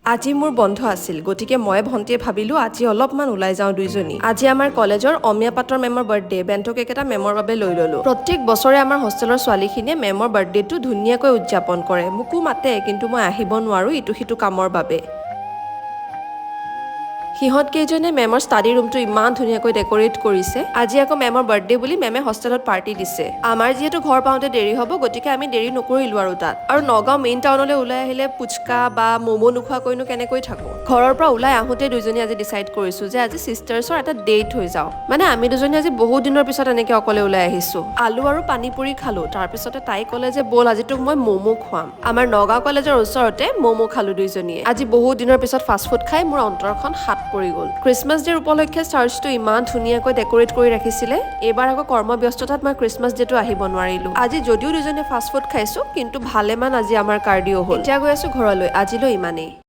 আজি মোৰ বন্ধ আছিল গতিকে মই ভণ্টিয়ে ভাবিলো আজি অলপমান ওলাই যাওঁ দুইজনী আজি আমাৰ কলেজৰ অমিয়া পাটৰ মেমৰ বাৰ্থডে বেণ্টো কেক এটা মেমৰ বাবে লৈ ললো প্ৰত্যেক বছৰে আমাৰ হোষ্টেলৰ ছোৱালীখিনিয়ে মেমৰ বাৰ্থডেটো ধুনীয়াকৈ উদযাপন কৰে মোকো মাতে কিন্তু মই আহিব নোৱাৰো ইটো সিটো কামৰ বাবে সিহঁত কেইজনে মেমৰ ষ্টাডি ৰুমটো ইমান ধুনীয়াকৈ ডেকৰেট কৰিছে আজি আকৌ মেমৰ বাৰ্থডে বুলি মেমে হোষ্টেলত পাৰ্টি দিছে আমাৰ যিহেতু ঘৰ পাওঁতে দেৰি হ'ব গতিকে আমি দেৰি নকৰিলো আৰু তাত আৰু নগাঁও মেইন টাউনলৈ ওলাই আহিলে পুচকা বা ম'ম' নোখোৱাকৈনো কেনেকৈ থাকো ঘৰৰ পৰা ওলাই আহোঁতে দুইজনী আজি ডিচাইড কৰিছো যে আজি চিষ্টাৰ্ছৰ এটা ডেট হৈ যাওঁ মানে আমি দুজনী আজি বহুত দিনৰ পিছত এনেকৈ অকলে ওলাই আহিছো আলু আৰু পানী পুৰি খালো তাৰপিছতে তাই ক'লে যে ব'ল আজি তোক মই ম'ম' খুৱাম আমাৰ নগাঁও কলেজৰ ওচৰতে ম'ম' খালো দুইজনীয়ে আজি বহুত দিনৰ পিছত ফাষ্ট ফুড খাই মোৰ অন্তৰখন হাত পৰি গ'ল ক্ৰিছমাছ ডেৰ উপলক্ষে চাৰ্চটো ইমান ধুনীয়াকৈ ডেকৰেট কৰি ৰাখিছিলে এইবাৰ আকৌ কৰ্মব্যস্ততাত মই ক্ৰিছমাছ ডেটো আহিব নোৱাৰিলো আজি যদিও দুজনে ফাষ্ট ফুড খাইছো কিন্তু ভালেমান আজি আমাৰ কাৰ্ডিঅ' হ'ল এতিয়া গৈ আছো ঘৰলৈ আজিলৈ ইমানেই